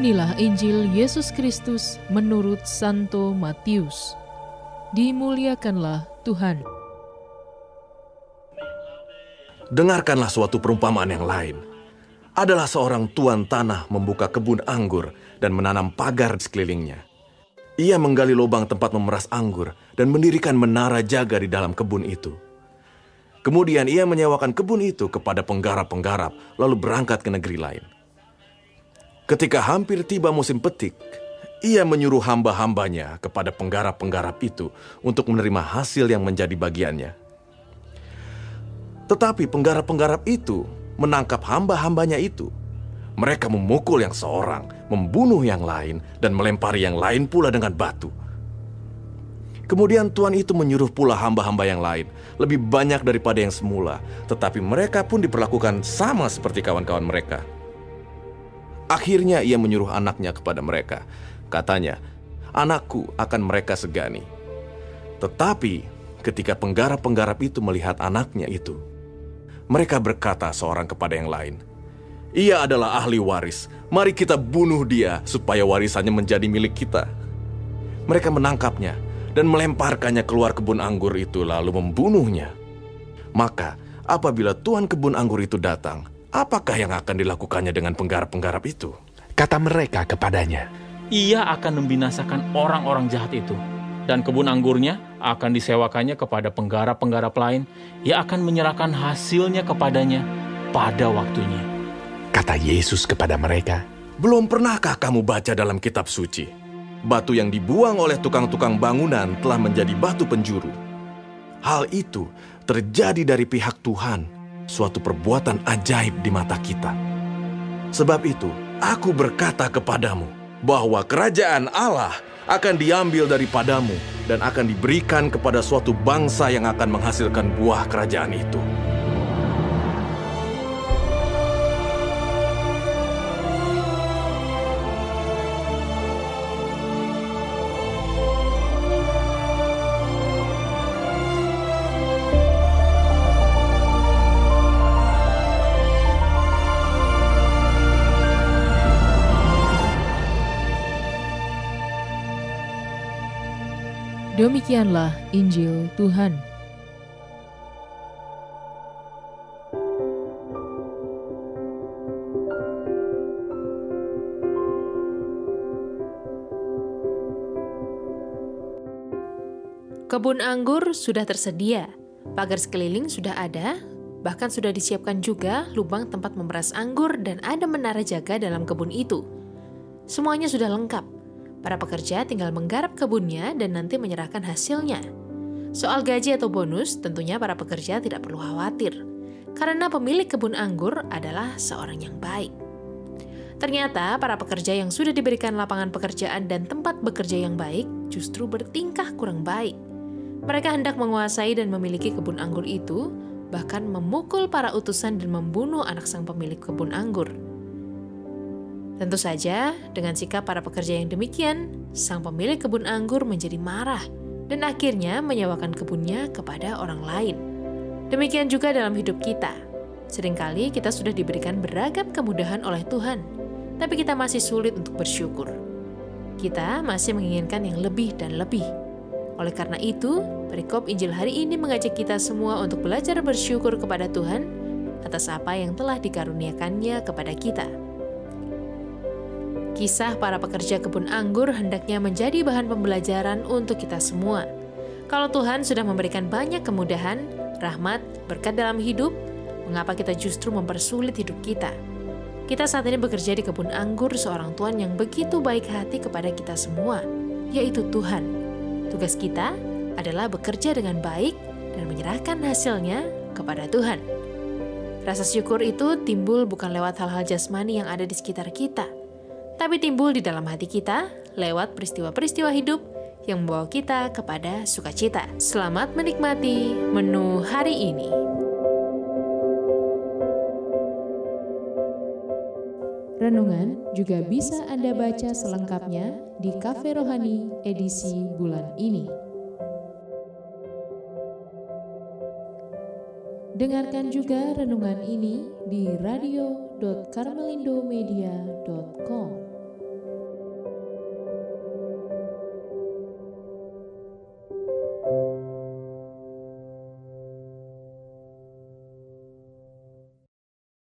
Inilah Injil Yesus Kristus menurut Santo Matius. Dimuliakanlah Tuhan. Dengarkanlah suatu perumpamaan yang lain. Adalah seorang tuan tanah membuka kebun anggur dan menanam pagar di sekelilingnya. Ia menggali lubang tempat memeras anggur dan mendirikan menara jaga di dalam kebun itu. Kemudian ia menyewakan kebun itu kepada penggarap-penggarap, lalu berangkat ke negeri lain. Ketika hampir tiba musim petik, ia menyuruh hamba-hambanya kepada penggarap-penggarap itu untuk menerima hasil yang menjadi bagiannya. Tetapi penggarap-penggarap itu menangkap hamba-hambanya itu. Mereka memukul yang seorang, membunuh yang lain, dan melempari yang lain pula dengan batu. Kemudian tuan itu menyuruh pula hamba-hamba yang lain, lebih banyak daripada yang semula, tetapi mereka pun diperlakukan sama seperti kawan-kawan mereka. Akhirnya ia menyuruh anaknya kepada mereka. Katanya, "Anakku akan mereka segani." Tetapi ketika penggarap-penggarap itu melihat anaknya itu, mereka berkata seorang kepada yang lain, "Ia adalah ahli waris. Mari kita bunuh dia supaya warisannya menjadi milik kita." Mereka menangkapnya dan melemparkannya keluar kebun anggur itu lalu membunuhnya. Maka apabila tuan kebun anggur itu datang, apakah yang akan dilakukannya dengan penggarap-penggarap itu? Kata mereka kepadanya, "Ia akan membinasakan orang-orang jahat itu, dan kebun anggurnya akan disewakannya kepada penggarap-penggarap lain. Ia akan menyerahkan hasilnya kepadanya pada waktunya." Kata Yesus kepada mereka, Belum pernahkah kamu baca dalam kitab suci? Batu yang dibuang oleh tukang-tukang bangunan telah menjadi batu penjuru. Hal itu terjadi dari pihak Tuhan, suatu perbuatan ajaib di mata kita. Sebab itu, aku berkata kepadamu bahwa kerajaan Allah akan diambil daripadamu dan akan diberikan kepada suatu bangsa yang akan menghasilkan buah kerajaan itu. Demikianlah Injil Tuhan. Kebun anggur sudah tersedia, pagar sekeliling sudah ada, bahkan sudah disiapkan juga lubang tempat memeras anggur dan ada menara jaga dalam kebun itu. Semuanya sudah lengkap. Para pekerja tinggal menggarap kebunnya dan nanti menyerahkan hasilnya. Soal gaji atau bonus, tentunya para pekerja tidak perlu khawatir, karena pemilik kebun anggur adalah seorang yang baik. Ternyata para pekerja yang sudah diberikan lapangan pekerjaan dan tempat bekerja yang baik justru bertingkah kurang baik. Mereka hendak menguasai dan memiliki kebun anggur itu, bahkan memukul para utusan dan membunuh anak sang pemilik kebun anggur. Tentu saja, dengan sikap para pekerja yang demikian, sang pemilik kebun anggur menjadi marah dan akhirnya menyewakan kebunnya kepada orang lain. Demikian juga dalam hidup kita. Seringkali kita sudah diberikan beragam kemudahan oleh Tuhan, tapi kita masih sulit untuk bersyukur. Kita masih menginginkan yang lebih dan lebih. Oleh karena itu, perikop Injil hari ini mengajak kita semua untuk belajar bersyukur kepada Tuhan atas apa yang telah dikaruniakannya kepada kita. Kisah para pekerja kebun anggur hendaknya menjadi bahan pembelajaran untuk kita semua. Kalau Tuhan sudah memberikan banyak kemudahan, rahmat, berkat dalam hidup, mengapa kita justru mempersulit hidup kita? Kita saat ini bekerja di kebun anggur seorang Tuhan yang begitu baik hati kepada kita semua, yaitu Tuhan. Tugas kita adalah bekerja dengan baik dan menyerahkan hasilnya kepada Tuhan. Rasa syukur itu timbul bukan lewat hal-hal jasmani yang ada di sekitar kita, tapi timbul di dalam hati kita lewat peristiwa-peristiwa hidup yang membawa kita kepada sukacita. Selamat menikmati menu hari ini. Renungan juga bisa Anda baca selengkapnya di Cafe Rohani edisi bulan ini. Dengarkan juga renungan ini di radio.karmelindomedia.com.